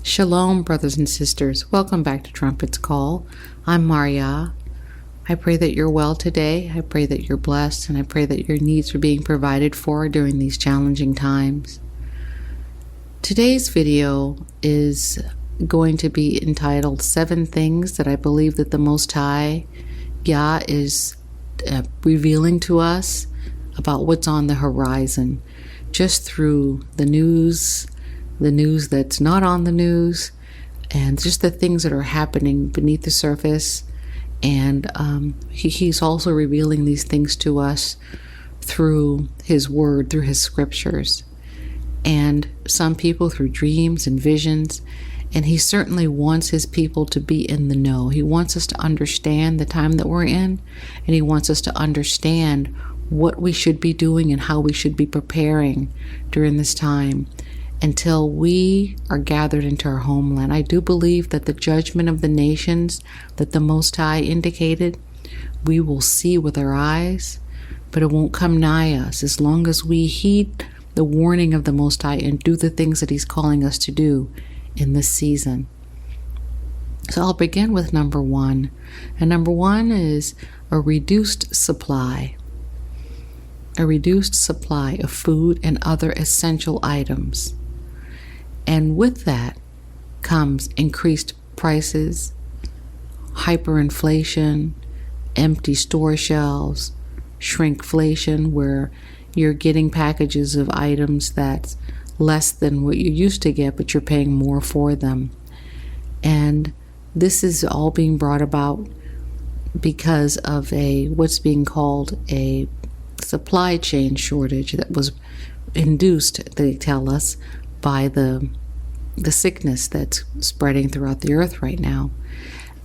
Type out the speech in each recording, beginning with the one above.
Shalom, brothers and sisters. Welcome back to Trumpet's Call. I'm Maria. I pray that you're well today. I pray that you're blessed, and I pray that your needs are being provided for during these challenging times. Today's video is going to be entitled 7 Things That I Believe That the Most High, Yah, is revealing to us about what's on the horizon, just through the news that's not on the news, and just the things that are happening beneath the surface. And he's also revealing these things to us through his word, through his scriptures, and some people through dreams and visions. And he certainly wants his people to be in the know. He wants us to understand the time that we're in, and he wants us to understand what we should be doing and how we should be preparing during this time until we are gathered into our homeland. I do believe that the judgment of the nations that the Most High indicated, we will see with our eyes, but it won't come nigh us as long as we heed the warning of the Most High and do the things that he's calling us to do in this season. So I'll begin with number 1. And number 1 is a reduced supply. A reduced supply of food and other essential items. And with that comes increased prices, hyperinflation, empty store shelves, shrinkflation, where you're getting packages of items that's less than what you used to get, but you're paying more for them. And this is all being brought about because of what's being called a supply chain shortage that was induced, they tell us, by the sickness that's spreading throughout the earth right now.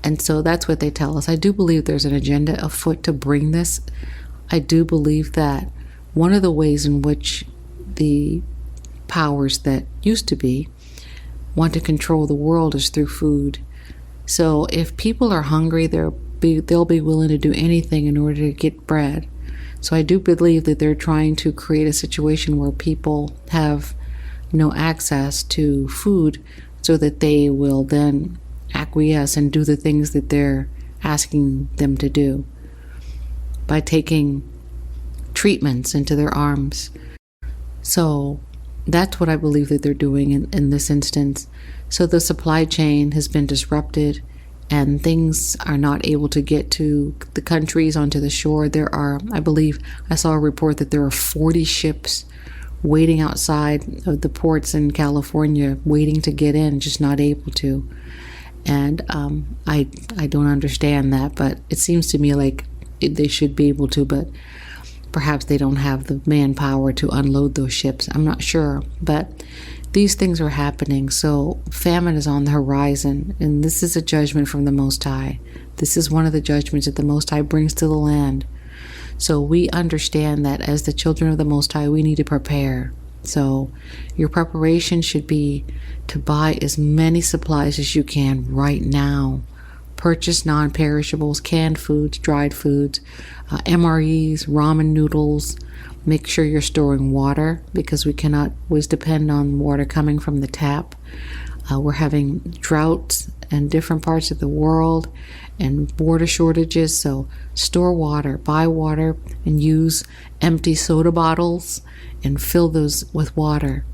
And so that's what they tell us. I do believe there's an agenda afoot to bring this. I do believe that one of the ways in which the powers that used to be want to control the world is through food. So if people are hungry, they'll be willing to do anything in order to get bread. So I do believe that they're trying to create a situation where people have no access to food so that they will then acquiesce and do the things that they're asking them to do by taking treatments into their arms. So that's what I believe that they're doing in this instance. So the supply chain has been disrupted and things are not able to get to the countries onto the shore. I believe I saw a report that there are 40 ships waiting outside of the ports in California, waiting to get in, just not able to. And I don't understand that, but it seems to me like they should be able to, but perhaps they don't have the manpower to unload those ships. I'm not sure, but these things are happening. So famine is on the horizon, and this is a judgment from the Most High. This is one of the judgments that the Most High brings to the land. So we understand that as the children of the Most High, we need to prepare. So your preparation should be to buy as many supplies as you can right now. Purchase non-perishables, canned foods, dried foods, MREs, ramen noodles. Make sure you're storing water, because we cannot always depend on water coming from the tap. We're having droughts in different parts of the world and water shortages. So store water, buy water, and use empty soda bottles and fill those with water.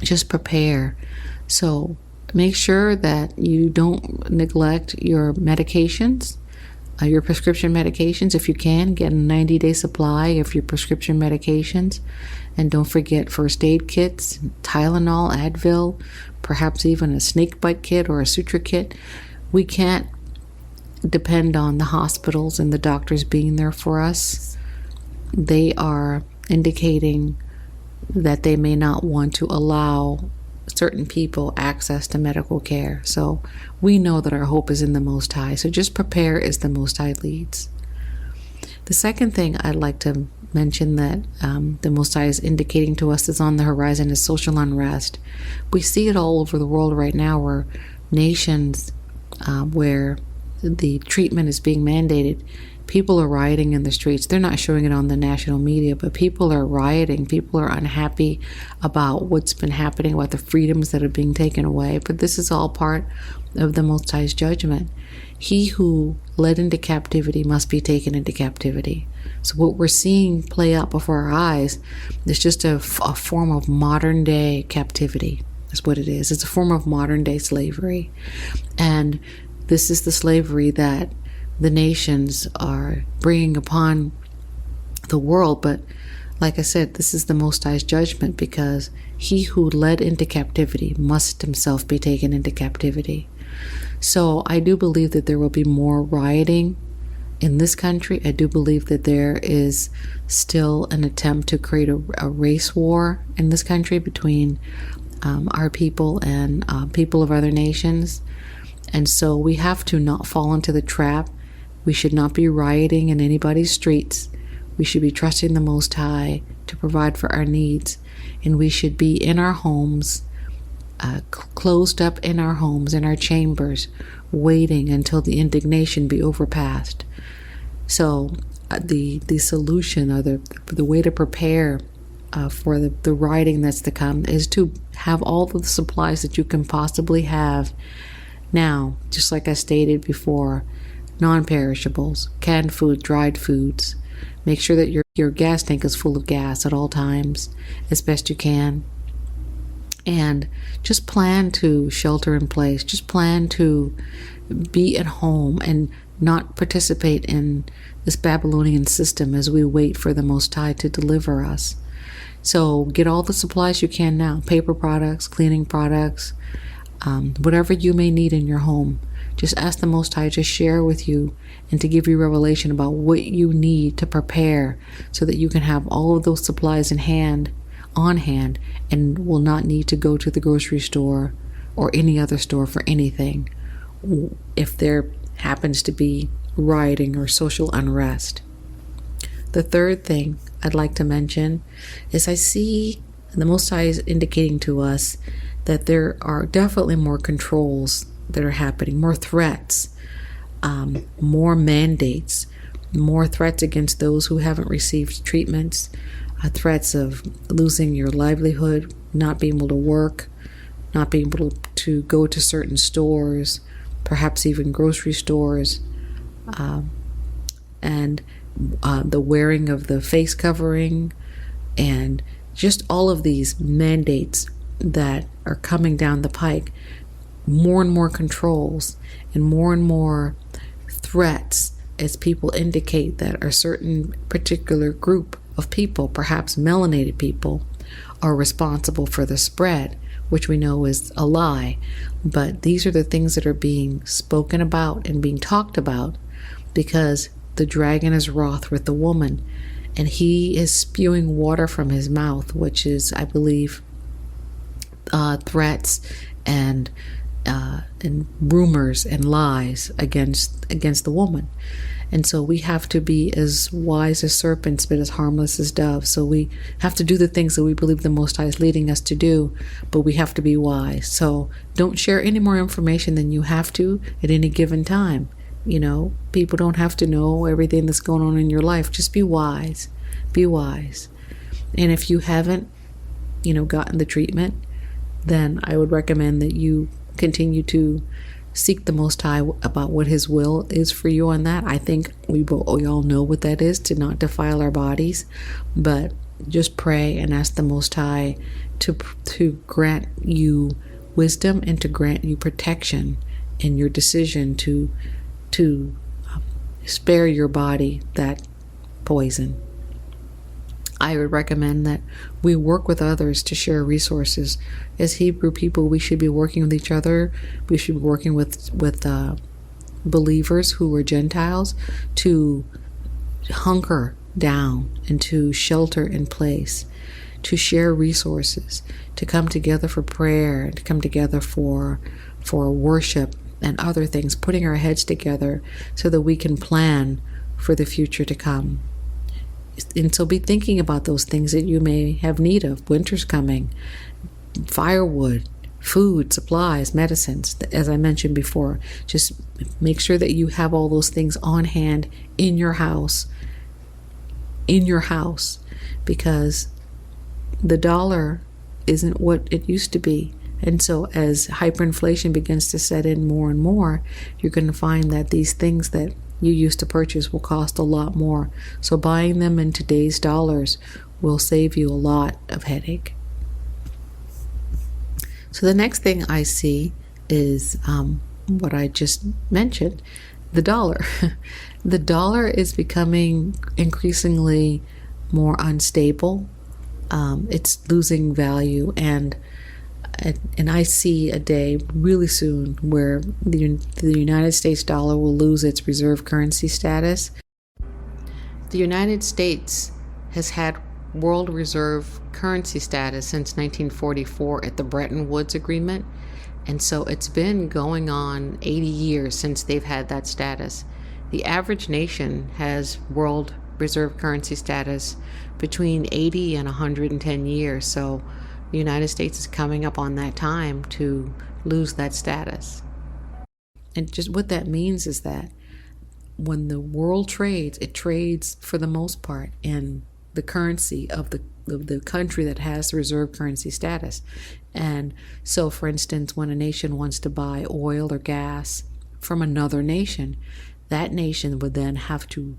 Just prepare. So make sure that you don't neglect your medications, your prescription medications. If you can, get a 90-day supply of your prescription medications. And don't forget first aid kits, Tylenol, Advil, perhaps even a snake bite kit or a suture kit. We can't depend on the hospitals and the doctors being there for us. They are indicating that they may not want to allow certain people access to medical care. So we know that our hope is in the Most High. So just prepare as the Most High leads. The second thing I'd like to mention that the Most High is indicating to us is on the horizon is social unrest. We see it all over the world right now, where nations where the treatment is being mandated, people are rioting in the streets. They're not showing it on the national media, but people are rioting. People are unhappy about what's been happening, about the freedoms that are being taken away. But this is all part of the Most High's judgment. He who led into captivity must be taken into captivity. So what we're seeing play out before our eyes is just a form of modern day captivity. That's what it is. It's a form of modern day slavery. And this is the slavery that the nations are bringing upon the world. But like I said, this is the Most High's judgment, because he who led into captivity must himself be taken into captivity. So I do believe that there will be more rioting in this country. I do believe that there is still an attempt to create a race war in this country between our people and people of other nations. And so we have to not fall into the trap. We should not be rioting in anybody's streets. We should be trusting the Most High to provide for our needs. And we should be in our homes, closed up in our homes, in our chambers, waiting until the indignation be overpassed. So the solution, or the way to prepare for the rioting that's to come, is to have all the supplies that you can possibly have now. Just like I stated before, non-perishables, canned food, dried foods. Make sure that your gas tank is full of gas at all times, as best you can. And just plan to shelter in place. Just plan to be at home and not participate in this Babylonian system as we wait for the Most High to deliver us. So get all the supplies you can now. Paper products, cleaning products, whatever you may need in your home. Just ask the Most High to share with you and to give you revelation about what you need to prepare, so that you can have all of those supplies on hand, and will not need to go to the grocery store or any other store for anything if there happens to be rioting or social unrest. The third thing I'd like to mention is I see the Most High is indicating to us that there are definitely more controls that are happening, more threats, more mandates, more threats against those who haven't received treatments, threats of losing your livelihood, not being able to work, not being able to go to certain stores, perhaps even grocery stores, and the wearing of the face covering, and just all of these mandates that are coming down the pike. More and more controls and more threats, as people indicate that a certain particular group of people, perhaps melanated people, are responsible for the spread, which we know is a lie. But these are the things that are being spoken about and being talked about, because the dragon is wroth with the woman, and he is spewing water from his mouth, which is, I believe, threats and rumors and lies against the woman. And so we have to be as wise as serpents, but as harmless as doves. So we have to do the things that we believe the Most High is leading us to do, but we have to be wise. So don't share any more information than you have to at any given time. You know, people don't have to know everything that's going on in your life. Just be wise. Be wise. And if you haven't, gotten the treatment, then I would recommend that you continue to seek the Most High about what His will is for you on that. I think we all know what that is, to not defile our bodies, but just pray and ask the Most High to grant you wisdom and to grant you protection in your decision to spare your body that poison. I would recommend that we work with others to share resources. As Hebrew people, we should be working with each other. We should be working with believers who are Gentiles to hunker down and to shelter in place, to share resources, to come together for prayer, to come together for worship and other things, putting our heads together so that we can plan for the future to come. And so be thinking about those things that you may have need of. Winter's coming. Firewood, food, supplies, medicines. As I mentioned before, just make sure that you have all those things on hand in your house, because the dollar isn't what it used to be. And so as hyperinflation begins to set in more and more, you're going to find that these things that you used to purchase will cost a lot more. So buying them in today's dollars will save you a lot of headache. So the next thing I see is what I just mentioned, the dollar. The dollar is becoming increasingly more unstable. It's losing value, and I see a day really soon where the United States dollar will lose its reserve currency status. The United States has had world reserve currency status since 1944 at the Bretton Woods Agreement, and so it's been going on 80 years since they've had that status. The average nation has world reserve currency status between 80 and 110 years, so the United States is coming up on that time to lose that status. And just what that means is that when the world trades, it trades for the most part in the currency of the country that has the reserve currency status. And so, for instance, when a nation wants to buy oil or gas from another nation, that nation would then have to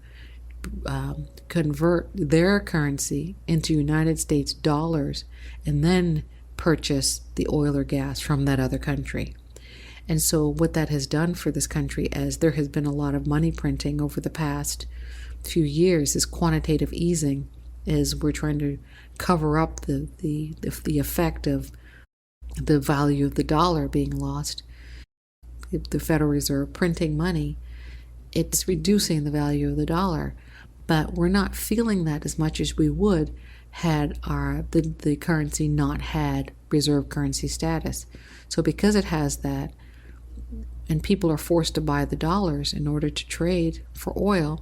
convert their currency into United States dollars and then purchase the oil or gas from that other country. And so what that has done for this country, as there has been a lot of money printing over the past few years, is quantitative easing, is we're trying to cover up the effect of the value of the dollar being lost. The Federal Reserve printing money, it's reducing the value of the dollar. But we're not feeling that as much as we would had the currency not had reserve currency status. So because it has that, and people are forced to buy the dollars in order to trade for oil,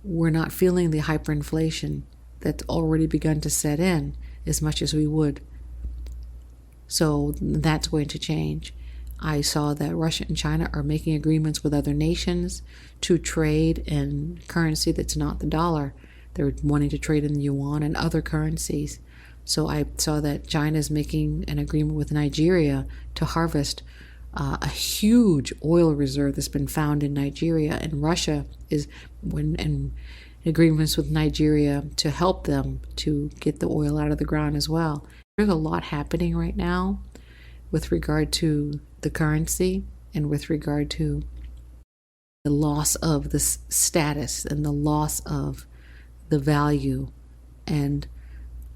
we're not feeling the hyperinflation that's already begun to set in as much as we would. So that's going to change. I saw that Russia and China are making agreements with other nations to trade in currency that's not the dollar. They're wanting to trade in the yuan and other currencies. So I saw that China is making an agreement with Nigeria to harvest a huge oil reserve that's been found in Nigeria, and Russia is in agreements with Nigeria to help them to get the oil out of the ground as well. There's a lot happening right now with regard to the currency and with regard to the loss of the status and the loss of the value and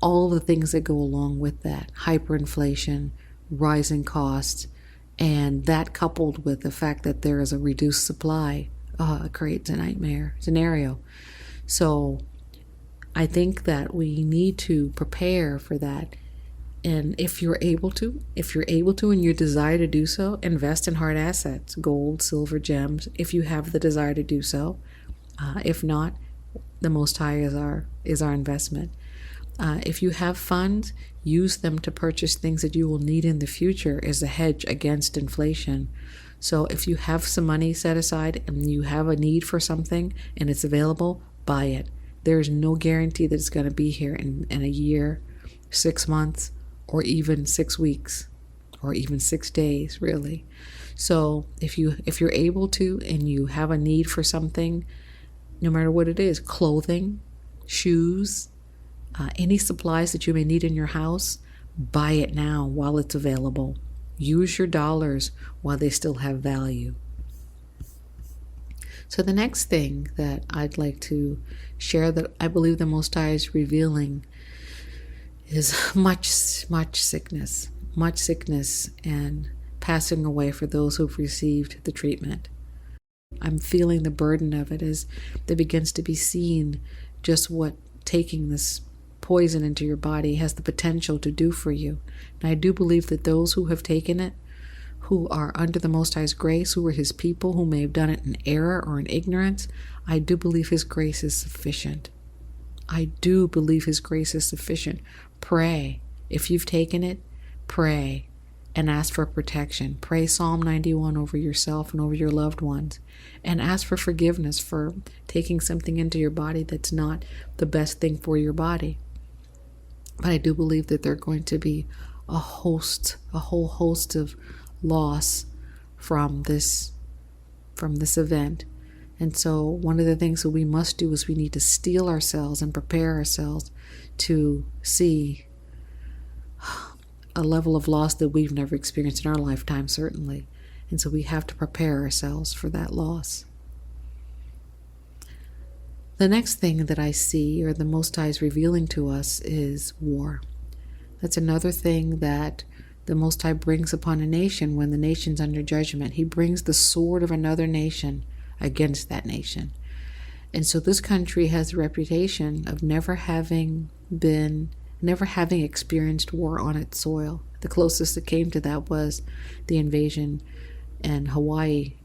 all the things that go along with that. Hyperinflation, rising costs, and that coupled with the fact that there is a reduced supply creates a nightmare scenario. So I think that we need to prepare for that. And if you're able to and you desire to do so, invest in hard assets, gold, silver, gems, if you have the desire to do so. If not, the Most High is our investment. If you have funds, use them to purchase things that you will need in the future as a hedge against inflation. So if you have some money set aside and you have a need for something and it's available, buy it. There is no guarantee that it's going to be here in a year, 6 months, or even 6 weeks, or even 6 days, really. So if you're able to and you have a need for something, no matter what it is, clothing, shoes, any supplies that you may need in your house, buy it now while it's available. Use your dollars while they still have value. So the next thing that I'd like to share that I believe the Most High is revealing is much sickness and passing away for those who've received the treatment. I'm feeling the burden of it as it begins to be seen just what taking this poison into your body has the potential to do for you. And I do believe that those who have taken it, who are under the Most High's grace, who are His people, who may have done it in error or in ignorance, I do believe His grace is sufficient. I do believe His grace is sufficient. Pray. If you've taken it, pray. and ask for protection. Pray Psalm 91 over yourself and over your loved ones, and ask for forgiveness for taking something into your body that's not the best thing for your body. But I do believe that there are going to be a whole host of loss from this event. And so one of the things that we must do is we need to steel ourselves and prepare ourselves to see a level of loss that we've never experienced in our lifetime, certainly. And so we have to prepare ourselves for that loss. The next thing that I see, or the Most High is revealing to us, is war. That's another thing that the Most High brings upon a nation when the nation's under judgment. He brings the sword of another nation against that nation. And so this country has a reputation of never having experienced war on its soil. The closest that came to that was the invasion in Hawaii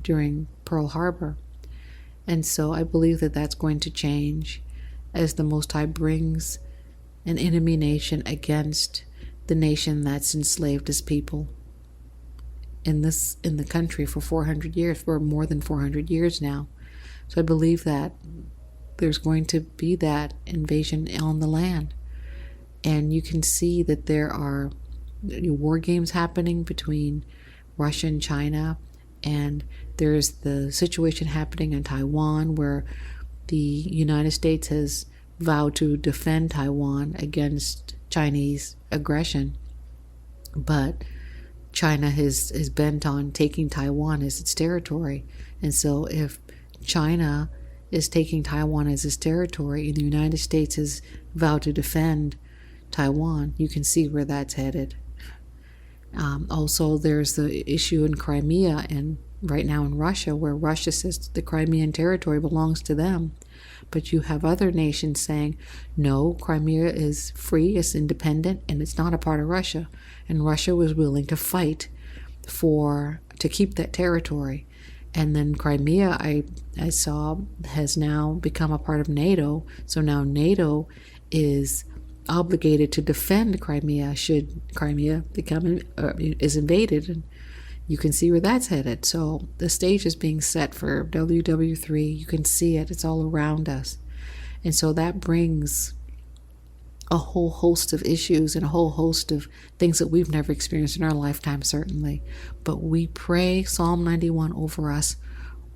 during Pearl Harbor. And so I believe that that's going to change as the Most High brings an enemy nation against the nation that's enslaved his people in the country for 400 years, for more than 400 years now. So I believe that there's going to be that invasion on the land. And you can see that there are war games happening between Russia and China, and there's the situation happening in Taiwan where the United States has vowed to defend Taiwan against Chinese aggression. But China is bent on taking Taiwan as its territory. And so if China is taking Taiwan as its territory and the United States has vowed to defend Taiwan, you can see where that's headed. Also, there's the issue in Crimea and right now in Russia, where Russia says the Crimean territory belongs to them. But you have other nations saying, no, Crimea is free, it's independent, and it's not a part of Russia. And Russia was willing to fight to keep that territory. And then Crimea, I saw, has now become a part of NATO. So now NATO is obligated to defend Crimea should Crimea is invaded. And you can see where that's headed. So the stage is being set for WW3. You can see it. It's all around us. And so that brings a whole host of issues and a whole host of things that we've never experienced in our lifetime, certainly. But we pray Psalm 91 over us.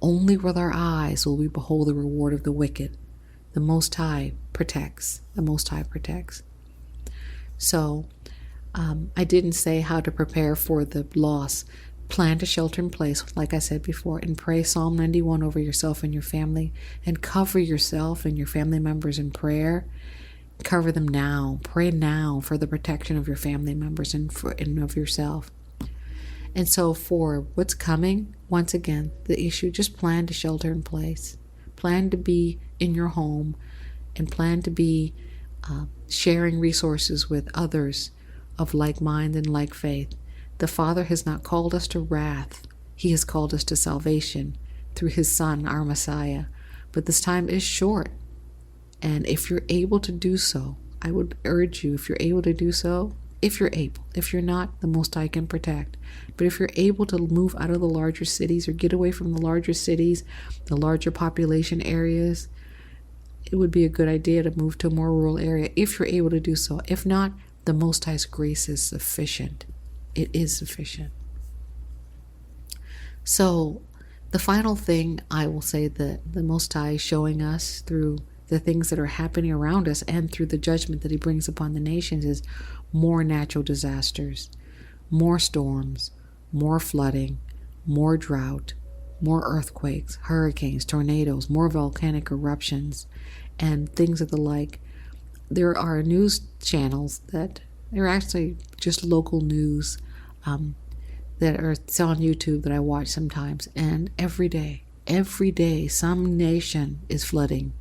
Only with our eyes will we behold the reward of the wicked. The Most High protects. The Most High protects. So I didn't say how to prepare for the loss. Plan to shelter in place, like I said before, and pray Psalm 91 over yourself and your family, and cover yourself and your family members in prayer. Cover them now. Pray now for the protection of your family members and of yourself. And so for what's coming, once again, the issue, just plan to shelter in place. Plan to be in your home and plan to be sharing resources with others of like mind and like faith. The Father has not called us to wrath. He has called us to salvation through His Son, our Messiah. But this time is short. And if you're able to do so, I would urge you, if you're able to do so, if you're able. If you're not, the Most High can protect. But if you're able to move out of the larger cities or get away from the larger cities, the larger population areas, it would be a good idea to move to a more rural area if you're able to do so. If not, the Most High's grace is sufficient. It is sufficient. So the final thing I will say that the Most High is showing us through the things that are happening around us and through the judgment that He brings upon the nations is more natural disasters, more storms, more flooding, more drought, more earthquakes, hurricanes, tornadoes, more volcanic eruptions, and things of the like. There are news channels that are actually just local news that are still on YouTube that I watch sometimes, and every day, some nation is flooding.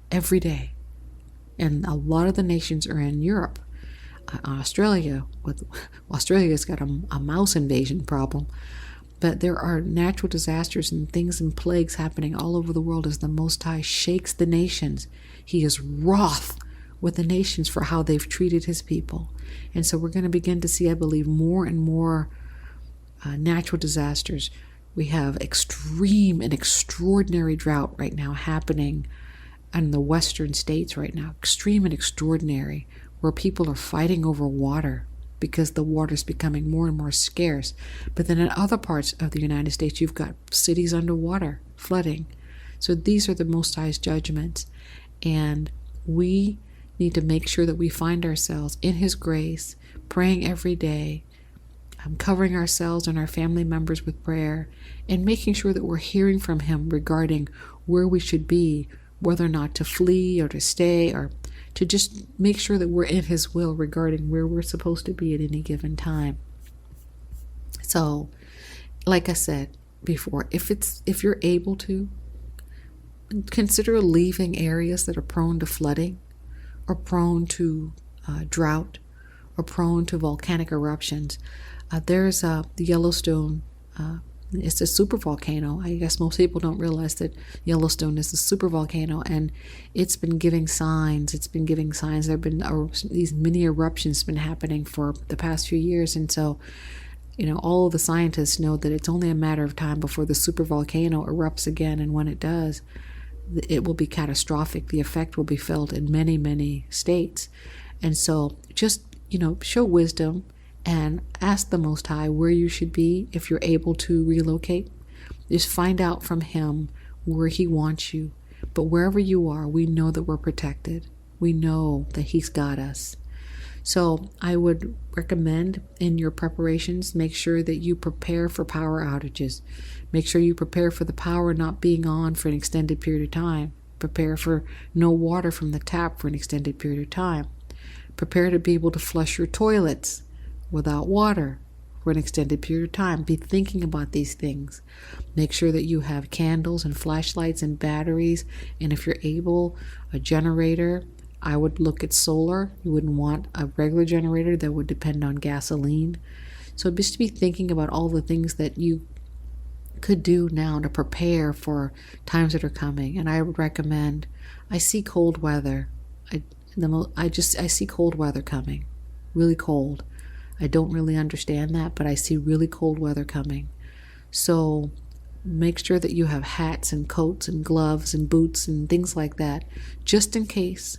Every day. And a lot of the nations are in Europe. Australia's got a mouse invasion problem. But there are natural disasters and things and plagues happening all over the world as the Most High shakes the nations. He is wroth with the nations for how they've treated his people. And so we're going to begin to see, I believe, more and more natural disasters. We have extreme and extraordinary drought right now happening in the western states right now. Extreme and extraordinary, where people are fighting over water because the water is becoming more and more scarce. But then in other parts of the United States, you've got cities underwater, flooding. So these are the Most High's judgments. And we need to make sure that we find ourselves in his grace, praying every day, covering ourselves and our family members with prayer, and making sure that we're hearing from him regarding where we should be, whether or not to flee or to stay, or to just make sure that we're in his will regarding where we're supposed to be at any given time. So, like I said before, if you're able to, consider leaving areas that are prone to flooding, or prone to drought, or prone to volcanic eruptions. There's the Yellowstone. It's a supervolcano. I guess most people don't realize that Yellowstone is a supervolcano, and it's been giving signs. There have been these mini eruptions been happening for the past few years, and so, all of the scientists know that it's only a matter of time before the supervolcano erupts again, and when it does, it will be catastrophic. The effect will be felt in many, many states. And so just, show wisdom and ask the Most High where you should be if you're able to relocate. Just find out from him where he wants you. But wherever you are, we know that we're protected. We know that he's got us. So I would recommend in your preparations, make sure that you prepare for power outages. Make sure you prepare for the power not being on for an extended period of time. Prepare for no water from the tap for an extended period of time. Prepare to be able to flush your toilets without water for an extended period of time. Be thinking about these things. Make sure that you have candles and flashlights and batteries. And if you're able, a generator. I would look at solar. You wouldn't want a regular generator that would depend on gasoline. So just to be thinking about all the things that you could do now to prepare for times that are coming. And I would recommend, I see cold weather. I see cold weather coming. Really cold. I don't really understand that, but I see really cold weather coming. So make sure that you have hats and coats and gloves and boots and things like that, just in case.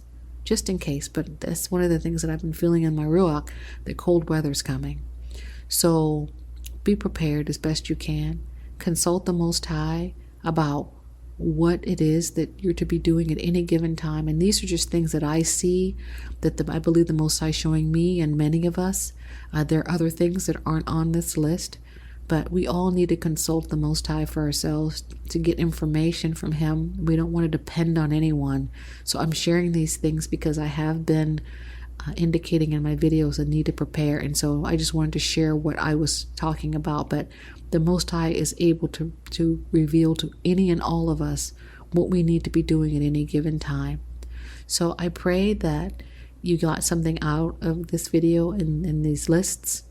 But that's one of the things that I've been feeling in my ruach, that cold weather's coming. So be prepared as best you can. Consult the Most High about what it is that you're to be doing at any given time. And these are just things that I see, that I believe the Most High is showing me and many of us. There are other things that aren't on this list, but we all need to consult the Most High for ourselves to get information from him. We don't want to depend on anyone. So I'm sharing these things because I have been indicating in my videos a need to prepare. And so I just wanted to share what I was talking about. But the Most High is able to reveal to any and all of us what we need to be doing at any given time. So I pray that you got something out of this video and these lists.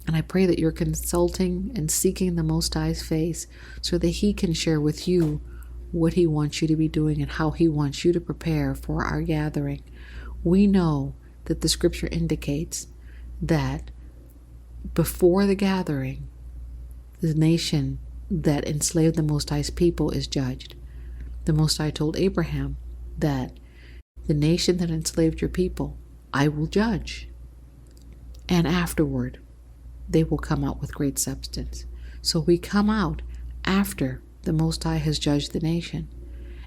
And I pray that you're consulting and seeking the Most High's face so that he can share with you what he wants you to be doing and how he wants you to prepare for our gathering. We know that the scripture indicates that before the gathering, the nation that enslaved the Most High's people is judged. The Most High told Abraham that the nation that enslaved your people, I will judge. And afterward, they will come out with great substance. So we come out after the Most High has judged the nation.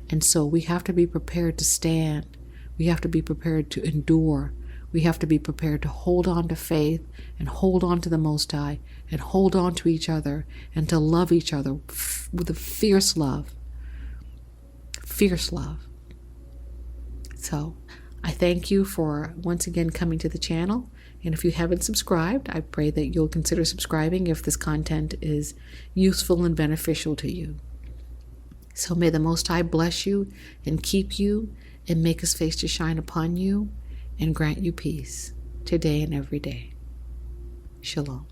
And so we have to be prepared to stand. We have to be prepared to endure. We have to be prepared to hold on to faith and hold on to the Most High and hold on to each other and to love each other with a fierce love. Fierce love. So I thank you for once again coming to the channel. And if you haven't subscribed, I pray that you'll consider subscribing if this content is useful and beneficial to you. So may the Most High bless you and keep you and make his face to shine upon you and grant you peace today and every day. Shalom.